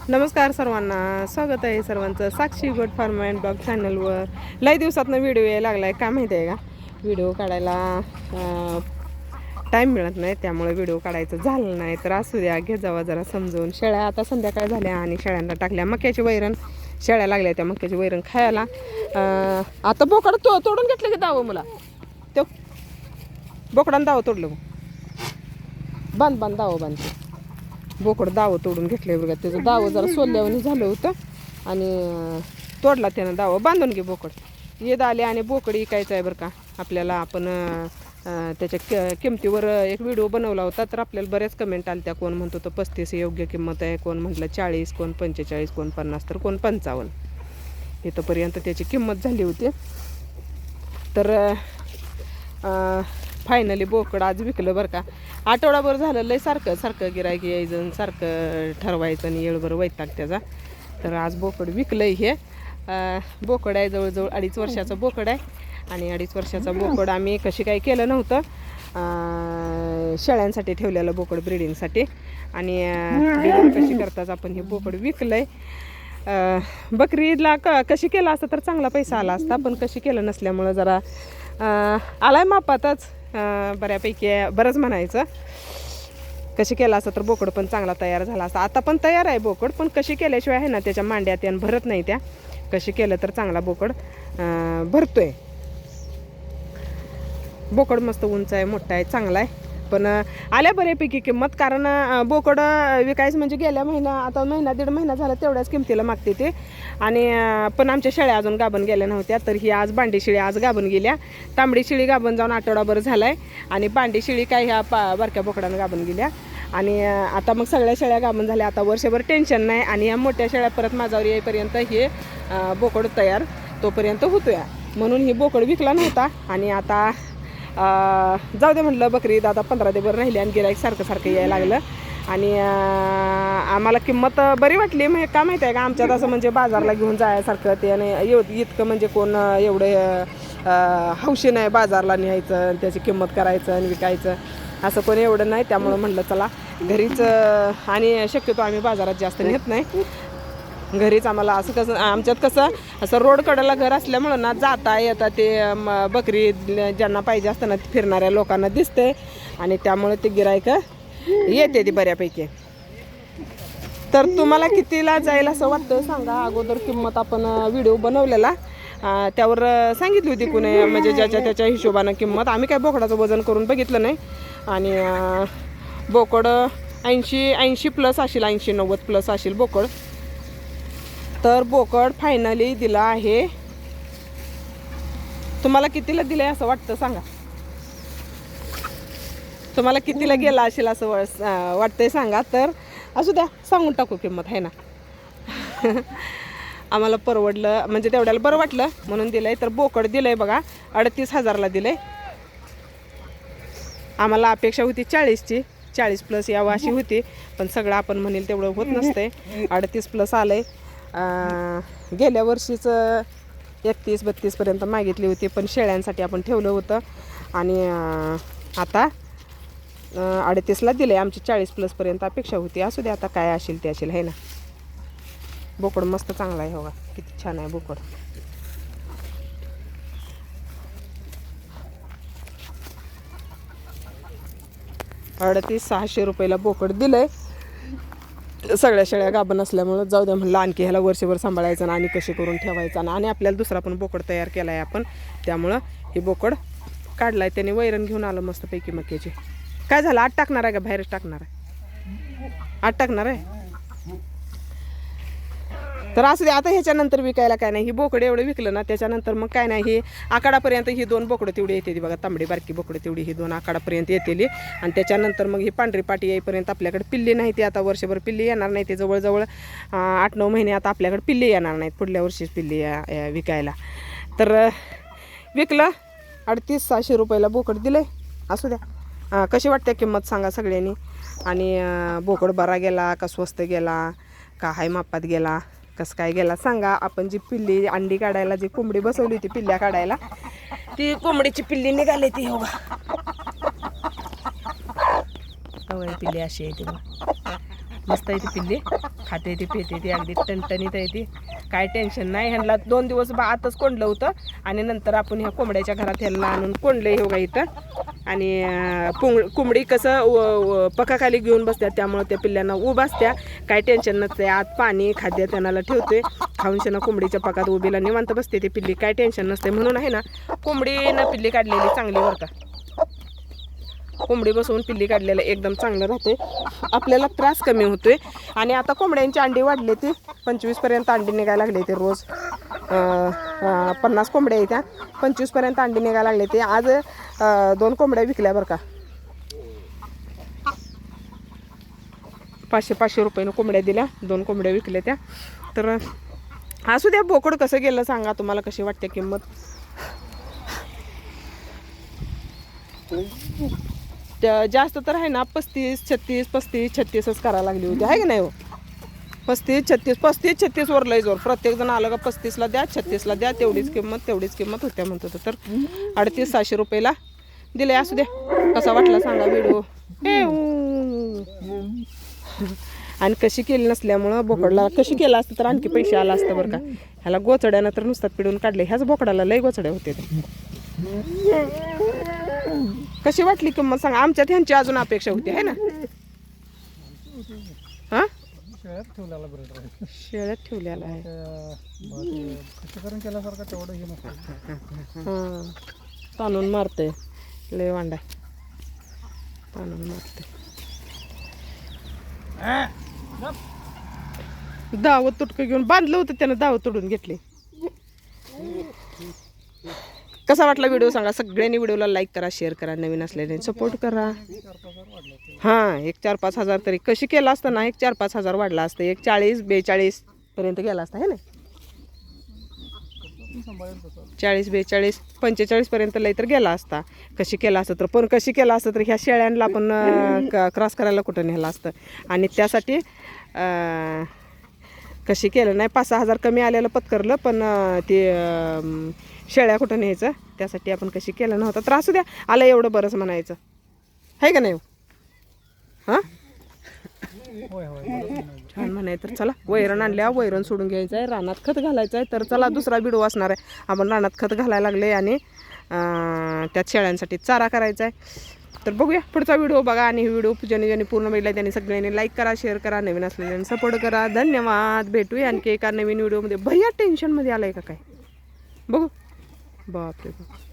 नमस्कार सर्वांना, स्वागत आहे सर्वांचं साक्षी गोट फार्म अँड ब्लॉग चॅनलवर. लई दिवसातनं व्हिडिओ यायला लागला आहे. काय माहिती आहे का, व्हिडिओ काढायला टाईम मिळत नाही, त्यामुळे व्हिडिओ काढायचं झालं नाही. तर असू द्या, घे जावा जरा समजून. शेळ्या आता संध्याकाळ झाल्या आणि शेळ्यांना टाकल्या मक्याची वैरण. शेळ्या लागल्या त्या मक्याची वैरण खायला. आता बोकड तोडून घेतलं की दावं मला तो बोकडानं दावं तोडलं. बांध दावं बांधते. बोकड दावं तोडून घेतले बघा. त्याचं दावं जरा सोलल्यावर झालं होतं आणि तोडला त्यानं दावं. बांधून घे बोकड. येद आले आणि बोकड इकायचं आहे बरं का आपल्याला. आपण त्याच्या किमतीवर एक व्हिडिओ बनवला होता, तर आपल्याला बऱ्याच कमेंट आल्या त्या. कोण म्हणतो तो 35 योग्य किंमत आहे, कोण म्हटलं 40, कोण 45, कोण 50, तर कोण 55. इथंपर्यंत त्याची किंमत झाली होती. तर फायनली बोकड आज विकलं बरं का. आठवडाभर झालं लय सारखं गिरायक यायचं, सारखं ठरवायचं आणि येळभर वैताग त्याचा. तर आज बोकड विकलंय. हे बोकड आहे जवळजवळ 2.5 वर्षाचं बोकड आहे. आणि 2.5 वर्षाचा बोकड आम्ही कशी काही केलं नव्हतं, शेळ्यांसाठी ठेवलेलं बोकड ब्रिडिंगसाठी. आणि ब्रिडिंग कशी करताच आपण हे बोकड विकलंय. बकरी ईदला कशी केलं असतं तर चांगला पैसा आला असता, पण कशी केलं नसल्यामुळं जरा आलाय मापातच. बऱ्यापैकी बरंच म्हणायचं. कशी केलं असतं तर बोकड पण चांगला तयार झाला असता. आता पण तयार आहे बोकड, पण कशी केल्याशिवाय आहे ना त्याच्या मांड्या त्यान भरत नाही. त्या कशी केलं तर चांगला बोकड भरतोय. बोकड मस्त उंच आहे, मोठा आहे, चांगला आहे. पण आल्या बऱ्यापैकी किंमत. कारण बोकड विकायचं म्हणजे गेल्या आता दीड महिना झाला तेवढ्याच किमतीला मागते ते. आणि पण आमच्या शेळ्या अजून गाभण गेल्या नव्हत्या. तर ही आज बांडी शेळी आज गाभण गेल्या. तांबडी शेळी गाभण जाऊन आठवडाभर झाला आहे. आणि बांडी शेळी काय ह्या बारक्या बोकडानं गाभण गेल्या. आणि आता मग सगळ्या शेळ्या गाभण झाल्या. आता वर्षभर टेन्शन नाही. आणि या मोठ्या शेळ्या परत माझ्यावर येईपर्यंत हे बोकड तयार तोपर्यंत होतो या. म्हणून ही बोकड विकला नव्हता. आणि आता जाऊ दे म्हटलं, बकरी ईद आता 15 दिवस राहिले आणि गिराईक सारखं यायला लागलं. आणि आम्हाला किंमत बरी वाटली. मग का माहिती आहे का, आमच्यात असं म्हणजे बाजारला घेऊन जायसारखं ते आणि इतकं म्हणजे कोण एवढं हौशी नाही बाजारला न्यायचं, त्याची किंमत करायचं आणि विकायचं, असं कोण एवढं नाही. त्यामुळं म्हटलं चला घरीच. आणि शक्यतो आम्ही बाजारात जास्त नेत नाही, घरीच. आम्हाला असं कसं आमच्यात कसं असं रोड कडेला घर असल्यामुळं ना जाता येता ते बकरी ज्यांना पाहिजे असतं ना फिरणाऱ्या लोकांना दिसते. आणि त्यामुळे ते गिराईक येते ती बऱ्यापैकी. तर तुम्हाला कितीला जाईल असं वाटतं सांगा. अगोदर किंमत आपण व्हिडिओ बनवलेला त्यावर सांगितली होती कुणी, म्हणजे ज्याच्या त्याच्या हिशोबानं किंमत. आम्ही काय बोकडाचं वजन करून बघितलं नाही. आणि बोकड 80 प्लस असेल, 80-90 प्लस असेल बोकड. तर बोकड फायनली दिला आहे. तुम्हाला कितीला दिलंय असं वाटतं सांगा. तुम्हाला कितीला गेला असेल असं वाटतंय सांगा. तर असू द्या, सांगून टाकू किंमत आहे ना. आम्हाला परवडलं म्हणजे तेवढ्याला बरं वाटलं म्हणून दिलंय. तर बोकड दिलंय बघा 38,000ला दिलंय. आम्हाला अपेक्षा होती 40ची, 40 प्लस यावं अशी होती. पण सगळं आपण म्हणेल तेवढं होत नसतंय. 38 प्लस आलंय. गेल्या वर्षीच 31-32 पर्यंत मागितली होती, पण शेळ्यांसाठी आपण ठेवलं होतं. आणि आता 38ला दिले. आमची 40 प्लस पर्यंत अपेक्षा होती. असू दे, आता काय असेल ते असेल आहे ना. बोकड मस्त चांगला आहे. हो, किती छान आहे बोकड. ₹650 बोकड दिलंय. सगळ्या शेळ्या गाभण असल्यामुळं जाऊ द्या म्हणलं, आणखी ह्याला वर्षभर सांभाळायचं आणि कशी करून ठेवायचं. आणि आपल्याला दुसरा पण बोकड तयार केला आहे आपण. त्यामुळं हे बोकड काढलाय. त्याने वैरण घेऊन आलं मस्तपैकी मक्याची. काय झालं, आत टाकणार आहे का बाहेरच टाकणार आहे? आत टाकणार आहे. तर असं दे. आता ह्याच्यानंतर विकायला काय नाही. ही बोकडं एवढं विकलं ना त्याच्यानंतर मग काय नाही. ही आकाडापर्यंत ही 2 बोकडं तेवढी येते बघा. तांबडी बारकी बोकडं तेवढी ही 2 आकाडापर्यंत येतेली. आणि त्याच्यानंतर मग ही पांढरी पाटी येईपर्यंत आपल्याकडे पिल्ली नाही. ती आता वर्षभर पिल्ली येणार नाही. ते जवळजवळ 8-9 महिने आता आपल्याकडे पिल्ली येणार नाहीत. पुढल्या वर्षीच पिल्ली विकायला. तर विकलं. ₹3800 बोकड दिले. असू द्या. कशी वाटते किंमत सांगा सगळ्यांनी. आणि बोकड बरा गेला का स्वस्त गेला का हाय मापात गेला, कसं काय गेला सांगा. आपण जी पिल्ली अंडी काढायला जी कोंबडी बसवली होती पिल्ल्या काढायला, ती कोंबडीची पिल्ली निघाली ती. हो पिल्ली अशी आहे ती. मस्त आहे ती पिल्ली, खाते ती पिते ती अगदी टणटणीत आहे ती, काय टेन्शन नाही. ह्यांना 2 दिवस आतच कोंडलं होतं आणि नंतर आपण ह्या कोंबड्याच्या घरात ह्यांना आणून कोंडलं हे बघा इथं. आणि कोंबडी कसं पकाखाली घेऊन बसत्या, त्यामुळे त्या पिल्ल्यांना उभ असत्या, काय टेन्शन नसते. आत पाणी खाद्य त्यांना ठेवतोय, खाऊन शेणं कोंबडीच्या पकात उभीला निवांत बसते ती पिल्ली, काय टेन्शन नसते. म्हणून आहे ना कोंबडीनं पिल्ली काढलेली चांगली बरं का. कोंबडी बसवून पिल्ली काढलेलं एकदम चांगलं राहते, आपल्याला त्रास कमी होतोय. आणि आता कोंबड्यांची अंडी वाढली ती 25पर्यंत अंडी निघायला लागले ते रोज. 50 कोंबड्या आहेत त्या, 25पर्यंत अंडी निघायला लागले ते. आज 2 कोंबड्या विकल्या बरं का. 500 रुपयानं कोंबड्या दिल्या, 2 कोंबड्या विकल्या त्या. तर असू द्या, बोकड कसं गेलं सांगा, तुम्हाला कशी वाटते किंमत. जास्त तर आहे ना 35, 36, 35, 36च करायला लागली होती आहे की नाही हो. 35, 36, 35, 36 वर लय जोर. प्रत्येक जण आलं का 35ला द्या, 36ला द्या, तेवढीच किंमत होत्या म्हणत होतं. तर 3800 रुपयाला दिले. असू द्या, कसा वाटला सांगा व्हिडिओ. आणि कशी केली नसल्यामुळं बोकडला, कशी केलं असतं तर आणखी पैसे आला असतं बरं का. ह्याला गोचड्यानं तर नुसतात पिडून काढले, ह्याच बोकडाला लय गोचड्या होते ते. कशी वाटली किंमत सांगा. आमच्यात ह्यांची अजून अपेक्षा होती आहे ना. हा, शेळ्यात ठेवलेला आहे. हा, ताणून मारते लय वांडा, ताणून मारते. दावत तुटकं घेऊन बांधलं होतं त्यानं, दावत तोडून घेतली. कसा वाटला व्हिडिओ सांगा. सगळ्यांनी व्हिडिओला लाईक करा, शेअर करा, नवीन असलेले सपोर्ट करा. हां, 1-4-5 हजार तरी कशी केला असता ना, 1-4-5 हजार वाढला असतं. 40-42 पर्यंत गेला असता है ना. 40-42 45 पर्यंत लई तर गेला असता. कशी केला असतं तर, पण कशी केला असतं तर ह्या शेळ्यांना आपण क्रॉस करायला कुठं नेलं असतं. आणि त्यासाठी कशी केलं नाही, 5-6 हजार कमी आलेलं पत्करलं, पण ते शेळ्या कुठं न्यायचं, त्यासाठी आपण कशी केलं नव्हतं. तर असू द्या, आलं एवढं बरंच म्हणायचं आहे का नाही. हां, छान म्हणायचं. तर चला, वैरण आणल्या, वैरण सोडून घ्यायचं आहे, रानात खत घालायचं आहे. तर चला, दुसरा व्हिडिओ असणार आहे. आपण रानात खत घालायला लागले आणि त्यात शेळ्यांसाठी चारा करायचा आहे. तर बघूया पुढचा व्हिडिओ बघा. आणि व्हिडिओ ज्यांनी पूर्ण बघितला त्यांनी सगळ्यांनी लाईक करा, शेअर करा, नवीन असलेल्यांनी सपोर्ट करा. धन्यवाद. भेटूया आणखी एका नवीन व्हिडिओमध्ये. भैया टेन्शनमध्ये आलं आहे का काय बघू. बापरे बाप.